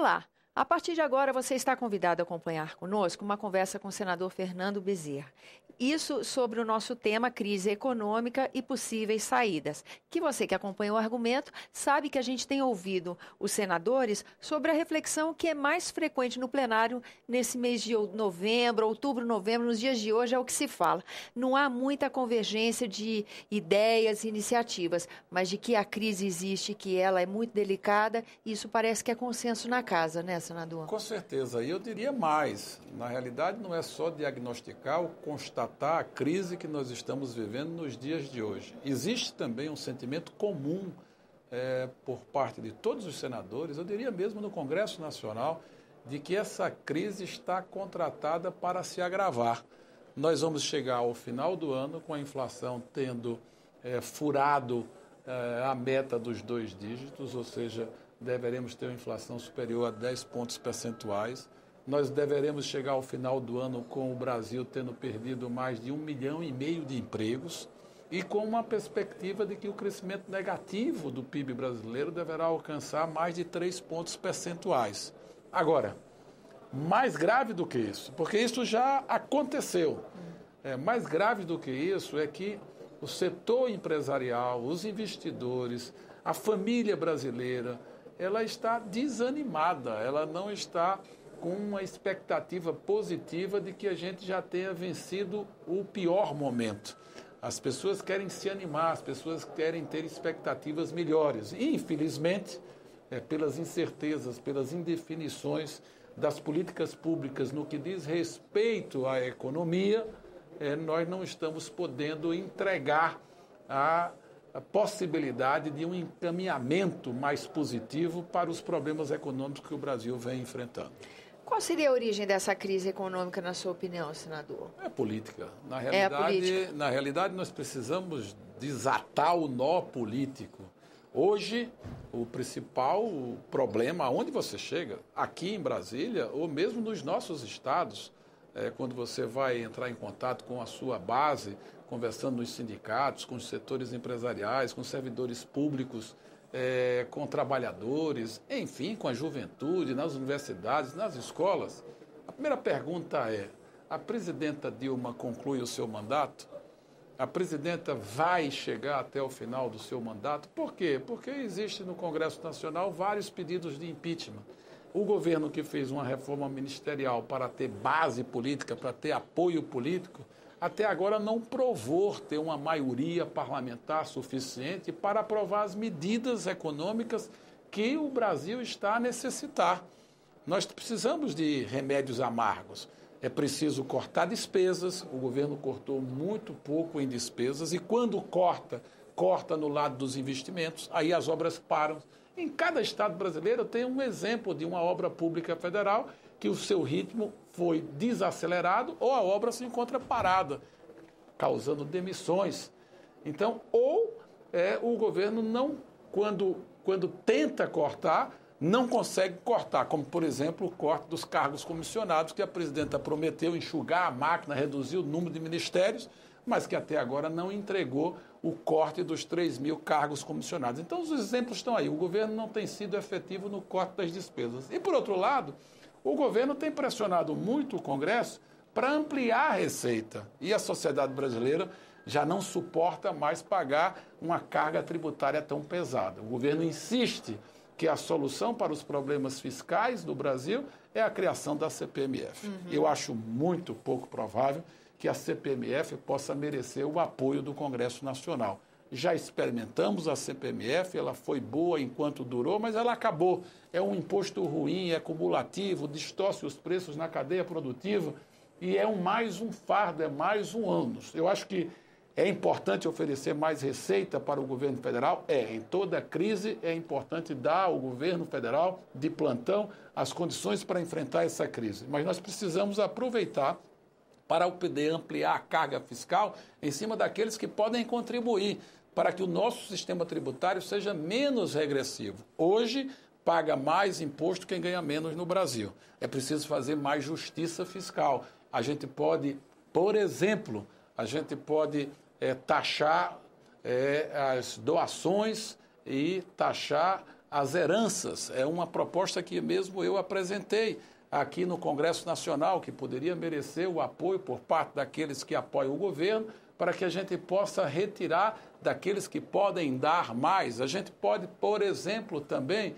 Olá! A partir de agora, você está convidado a acompanhar conosco uma conversa com o senador Fernando Bezerra. Isso sobre o nosso tema crise econômica e possíveis saídas. Que você que acompanha o argumento sabe que a gente tem ouvido os senadores sobre a reflexão que é mais frequente no plenário nesse mês de novembro, outubro, novembro, nos dias de hoje é o que se fala. Não há muita convergência de ideias e iniciativas, mas de que a crise existe, que ela é muito delicada, isso parece que é consenso na casa, né, senador? Com certeza. E eu diria mais. Na realidade, não é só diagnosticar ou constatar a crise que nós estamos vivendo nos dias de hoje. Existe também um sentimento comum por parte de todos os senadores, eu diria mesmo no Congresso Nacional, de que essa crise está contratada para se agravar. Nós vamos chegar ao final do ano com a inflação tendo furado a meta dos 2 dígitos, ou seja, deveremos ter uma inflação superior a 10 pontos percentuais. Nós deveremos chegar ao final do ano com o Brasil tendo perdido mais de 1,5 milhão de empregos e com uma perspectiva de que o crescimento negativo do PIB brasileiro deverá alcançar mais de 3 pontos percentuais. Agora, mais grave do que isso, porque isso já aconteceu, mais grave do que isso é que o setor empresarial, os investidores, a família brasileira, ela está desanimada, ela não está com uma expectativa positiva de que a gente já tenha vencido o pior momento. As pessoas querem se animar, as pessoas querem ter expectativas melhores. E, infelizmente, pelas incertezas, pelas indefinições das políticas públicas no que diz respeito à economia, nós não estamos podendo entregar a possibilidade de um encaminhamento mais positivo para os problemas econômicos que o Brasil vem enfrentando. Qual seria a origem dessa crise econômica, na sua opinião, senador? É política. Política. Na realidade, nós precisamos desatar o nó político. Hoje, o principal problema, aonde você chega, aqui em Brasília, ou mesmo nos nossos estados, quando você vai entrar em contato com a sua base, conversando nos sindicatos, com os setores empresariais, com servidores públicos, com trabalhadores, enfim, com a juventude, nas universidades, nas escolas. A primeira pergunta é: a presidenta Dilma conclui o seu mandato? A presidenta vai chegar até o final do seu mandato? Por quê? Porque existe no Congresso Nacional vários pedidos de impeachment. O governo que fez uma reforma ministerial para ter base política, para ter apoio político, até agora não provou ter uma maioria parlamentar suficiente para aprovar as medidas econômicas que o Brasil está a necessitar. Nós precisamos de remédios amargos. É preciso cortar despesas, o governo cortou muito pouco em despesas e quando corta no lado dos investimentos, aí as obras param. Em cada estado brasileiro tem um exemplo de uma obra pública federal que o seu ritmo foi desacelerado ou a obra se encontra parada, causando demissões. Então, o governo não, quando tenta cortar, não consegue cortar, como, por exemplo, o corte dos cargos comissionados, que a presidenta prometeu enxugar a máquina, reduzir o número de ministérios, mas que até agora não entregou o corte dos 3.000 cargos comissionados. Então, os exemplos estão aí. O governo não tem sido efetivo no corte das despesas. E, por outro lado, o governo tem pressionado muito o Congresso para ampliar a receita. E a sociedade brasileira já não suporta mais pagar uma carga tributária tão pesada. O governo insiste que a solução para os problemas fiscais do Brasil é a criação da CPMF. Eu acho muito pouco provável que a CPMF possa merecer o apoio do Congresso Nacional. Já experimentamos a CPMF, ela foi boa enquanto durou, mas ela acabou. É um imposto ruim, é cumulativo, distorce os preços na cadeia produtiva e é mais um fardo, é mais um ônus. Eu acho que é importante oferecer mais receita para o governo federal? Em toda crise é importante dar ao governo federal de plantão as condições para enfrentar essa crise. Mas nós precisamos aproveitar para poder ampliar a carga fiscal em cima daqueles que podem contribuir para que o nosso sistema tributário seja menos regressivo. Hoje, paga mais imposto quem ganha menos no Brasil. É preciso fazer mais justiça fiscal. A gente pode, por exemplo, taxar as doações e taxar as heranças. É uma proposta que mesmo eu apresentei aqui no Congresso Nacional, que poderia merecer o apoio por parte daqueles que apoiam o governo, para que a gente possa retirar daqueles que podem dar mais. A gente pode, por exemplo, também,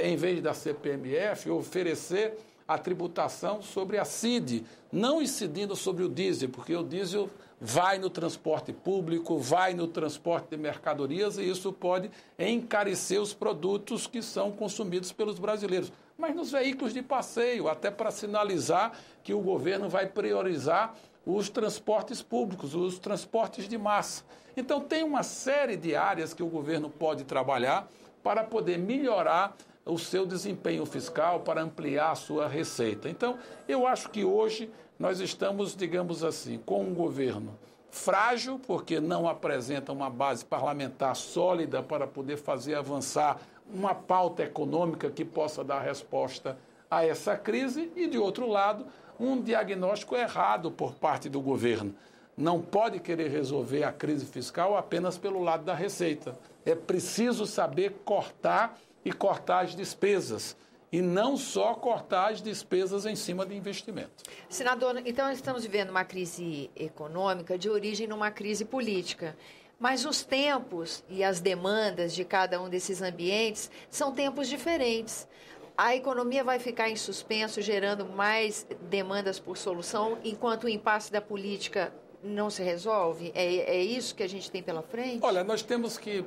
em vez da CPMF, oferecer a tributação sobre a CID, não incidindo sobre o diesel, porque o diesel vai no transporte público, vai no transporte de mercadorias e isso pode encarecer os produtos que são consumidos pelos brasileiros. Mas nos veículos de passeio, até para sinalizar que o governo vai priorizar os transportes públicos, os transportes de massa. Então, tem uma série de áreas que o governo pode trabalhar para poder melhorar o seu desempenho fiscal, para ampliar a sua receita. Então, eu acho que hoje nós estamos, digamos assim, com um governo frágil, porque não apresenta uma base parlamentar sólida para poder fazer avançar uma pauta econômica que possa dar resposta a essa crise, e, de outro lado, um diagnóstico errado por parte do governo. Não pode querer resolver a crise fiscal apenas pelo lado da receita. É preciso saber cortar e cortar as despesas, e não só cortar as despesas em cima de investimento. Senador, então estamos vivendo uma crise econômica de origem numa crise política. Mas os tempos e as demandas de cada um desses ambientes são tempos diferentes. A economia vai ficar em suspenso, gerando mais demandas por solução, enquanto o impasse da política não se resolve? É isso que a gente tem pela frente? Olha, nós temos que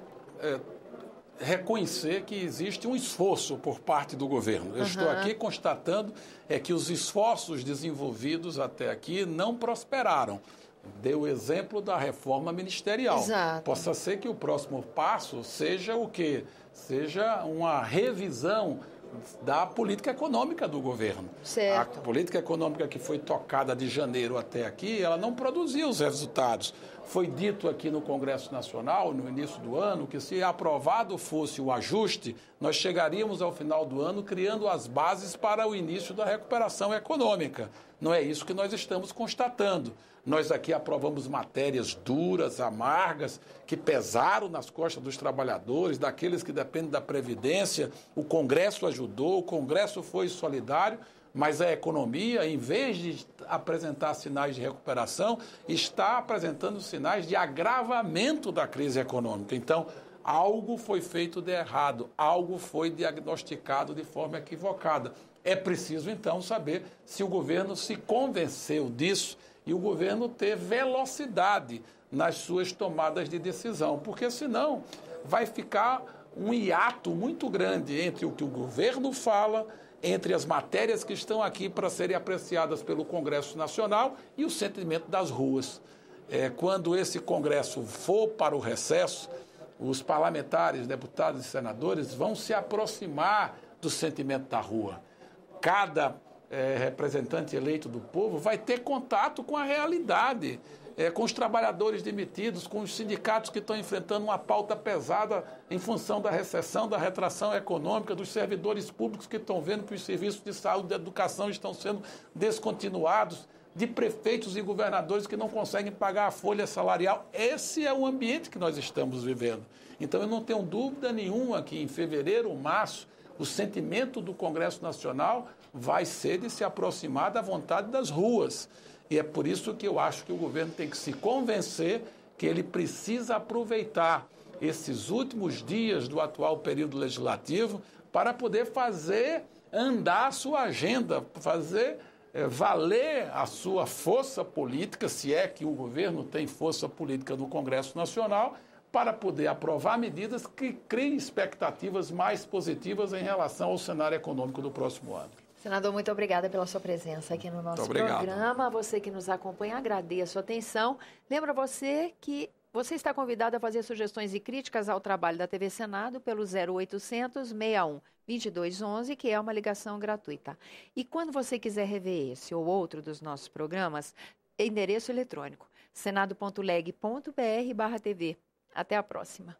reconhecer que existe um esforço por parte do governo. Eu estou aqui constatando que os esforços desenvolvidos até aqui não prosperaram. Deu o exemplo da reforma ministerial. Exato. Possa ser que o próximo passo seja o quê? Seja uma revisão da política econômica do governo. Certo. A política econômica que foi tocada de janeiro até aqui, ela não produziu os resultados. Foi dito aqui no Congresso Nacional, no início do ano, que se aprovado fosse o ajuste, nós chegaríamos ao final do ano criando as bases para o início da recuperação econômica. Não é isso que nós estamos constatando. Nós aqui aprovamos matérias duras, amargas, que pesaram nas costas dos trabalhadores, daqueles que dependem da Previdência. O Congresso ajudou, o Congresso foi solidário, mas a economia, em vez de apresentar sinais de recuperação, está apresentando sinais de agravamento da crise econômica. Então, algo foi feito de errado, algo foi diagnosticado de forma equivocada. É preciso, então, saber se o governo se convenceu disso e o governo ter velocidade nas suas tomadas de decisão, porque senão vai ficar um hiato muito grande entre o que o governo fala, entre as matérias que estão aqui para serem apreciadas pelo Congresso Nacional e o sentimento das ruas. Quando esse Congresso for para o recesso, os parlamentares, deputados e senadores vão se aproximar do sentimento da rua. Cada representante eleito do povo vai ter contato com a realidade, com os trabalhadores demitidos, com os sindicatos que estão enfrentando uma pauta pesada em função da recessão, da retração econômica, dos servidores públicos que estão vendo que os serviços de saúde e de educação estão sendo descontinuados, de prefeitos e governadores que não conseguem pagar a folha salarial. Esse é o ambiente que nós estamos vivendo. Então, eu não tenho dúvida nenhuma que em fevereiro, março, o sentimento do Congresso Nacional vai ser de se aproximar da vontade das ruas. E é por isso que eu acho que o governo tem que se convencer que ele precisa aproveitar esses últimos dias do atual período legislativo para poder fazer andar a sua agenda, fazer valer a sua força política, se é que o governo tem força política no Congresso Nacional, para poder aprovar medidas que criem expectativas mais positivas em relação ao cenário econômico do próximo ano. Senador, muito obrigada pela sua presença aqui no nosso programa. Você que nos acompanha, agradeço a sua atenção. Lembra você que você está convidado a fazer sugestões e críticas ao trabalho da TV Senado pelo 0800 61 2211, que é uma ligação gratuita. E quando você quiser rever esse ou outro dos nossos programas, endereço eletrônico senado.leg.br/TV. Até a próxima.